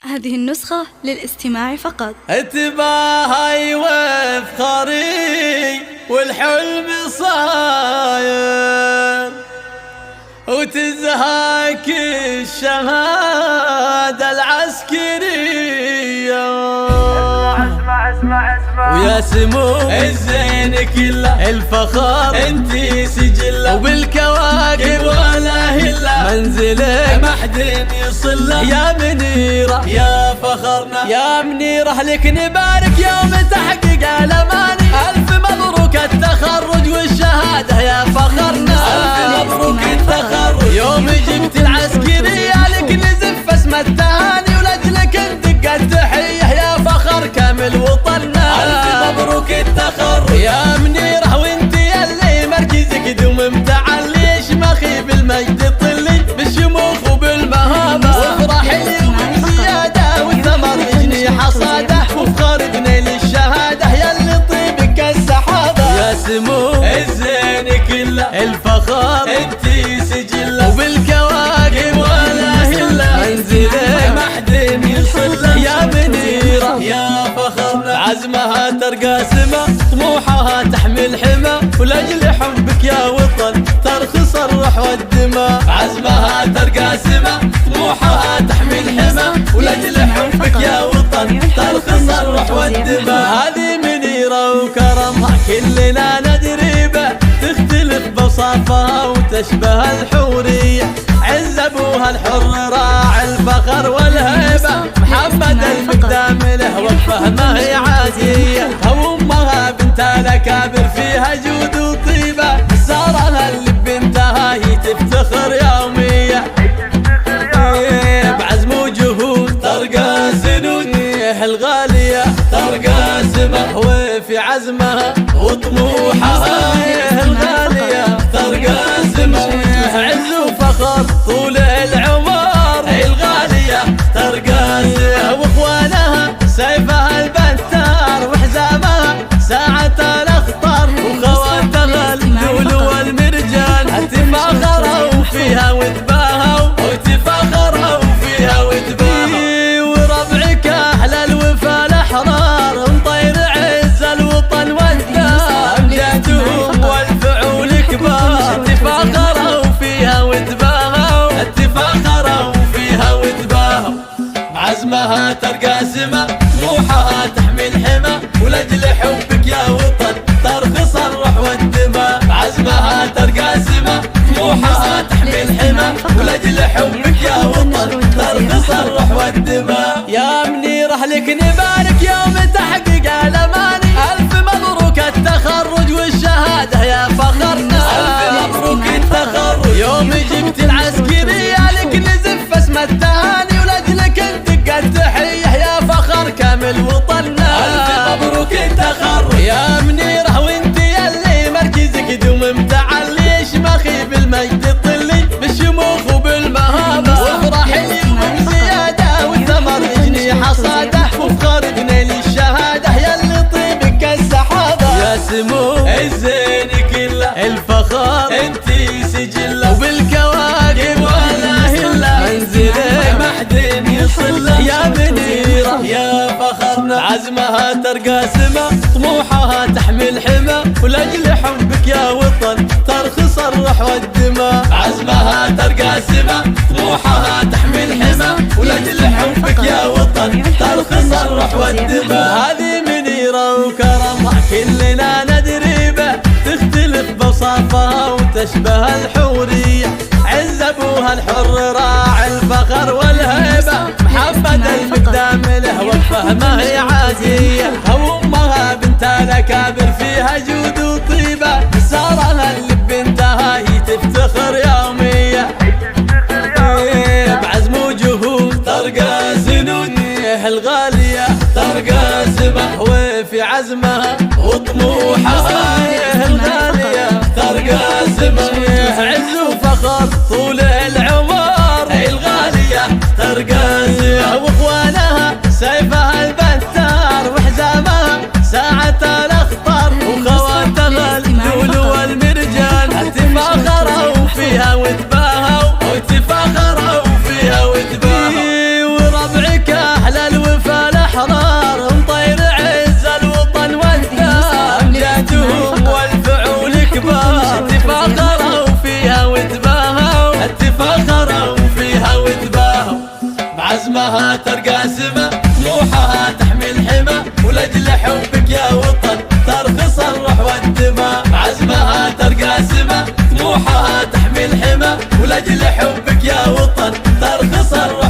هذه النسخة للاستماع فقط. اتباهي وافخاري والحلم صاير وتزهاك الشهادة العسكرية. اسمع ويا سمو الزين كله الفخر انتي سجله وبالكواكب ولا هله منزلك ما حد يصله. يا منيرة يا فخرنا يا منيرة لك نبارك يوم تحقيق الاماني. الف مبروك التخرج والشهادة يا فخرنا. الف مبروك التخرج يوم جبت العسكرية لك نزف اسم التهاني ولاجلك ندق التحية يا فخر كامل وطننا. الف مبروك التخرج يا منيرة وانتي اللي مركزك دوم متعلي شمخي بالمجد طلي بالشموخ وبالمهابة وافرح اليوم بزيادة والثمر يجني حصاده وفخر بنيل الشهادة ياللي طيبك السحابة. يا سمو الزين كله الفخر انتي سجله وبالكواكب ولا هله منزلك ما حد يصله. يا منيرة يا فخرنا عزمها ترقى سما طموحها تحمل حما ولاجل حبك يا وطن ترخص الروح والدماء. عزمها ترقى سما طموحها تحمل حما ولاجل حبك يا وطن ترخص الروح والدماء. هذه منيرة وكرمها كلنا ندري به تختلف بوصافها وتشبه الحورية. عز ابوها الحر راعي الفخر والهيبة محمد المقدام له وقفه ما هي عادية. امها بنت الاكابر فيها جود وطيبة سارها اللي بنتها هي تفتخر يومية. بعزم وجهود ترقى سنود الغالية ترقى سما وفي عزمها وطموحها الغالية ترقى سما عز وفخر طول العمر الغالية ترقى سما واخوانها سيفها البتار وحزامها ساعة الاخطار وخواتها اللؤلؤ والمرجان تفاخروا فيها وتباهوا وتفاخروا فيها وتباهوا. وربعك اهل الوفا الاحرار مطير عز الوطن والدار امجادهم والفعول كبار تفاخروا فيها وتباهوا تفاخروا فيها وتباهوا. عزمها ترقى سما طموحها تحمل حما ولاجل حبك يا وطن ترخص الروح والدماء. عزمها ترقى سما طموحها تحمل حما ولاجل حبك يا وطن ترخص الروح والدماء. يا منيرة لك نبارك يوم تحقيق الاماني. الف مبروك التخرج والشهادة يا فخرنا. الف مبروك التخرج يوم جبت العسكرية لك نزف اسم التهاني ولاجلك ندق التحية يا فخر كامل وطننا. الف مبروك التخرج يا منيرة وانتي اللي مركزك دوم متعلي شمخي بالمجد طلي بالشموخ وبالمهابة وافرح اليوم بزيادة والثمر يجني حصاده وفخر بنيل الشهادة ياللي طيبك السحابة. يا سمو الزين كله الفخر انتي سجله وبالكواكب ولا هله منزلك ما حد يصله. يا منيرة يا فخرنا عزمها ترقى سما طموحها تحمل حما ولاجل حبك يا وطن ترخص الروح والدماء. عزمها ترقى سما طموحها تحمل حما ولاجل حبك يا وطن ترخص الروح والدماء. هذه منيرة وكرمها كلنا ندري به تختلف بوصافها وتشبه الحورية. عز ابوها الحر راعي الفخر والهيبة محمد المقدام له وقفه ما هي عادية. امها بنت الاكابر فيها جود وطيبة سارها اللي بنتها هي تفتخر يومية. بعزم وجهود ترقى سنود الغالية ترقى سما وفي عزمها وطموحها الغالية ترقى سما عز وفخر طول العمر الغالية ترقى سما واخوانها سيفها البتار وحزامها ساعة الاخطار وخواتها اللؤلؤ والمرجان تفاخروا فيها وتباهوا وتفاخروا فيها وتباهوا. وربعك عزمها ترقى سما، طموحها تحمي الحمى، ولأجل حبك يا وطن ترخص الروح والدماء. عزمها ترقى سما، طموحها تحمي الحمى، ولأجل حبك يا وطن ترخص الروح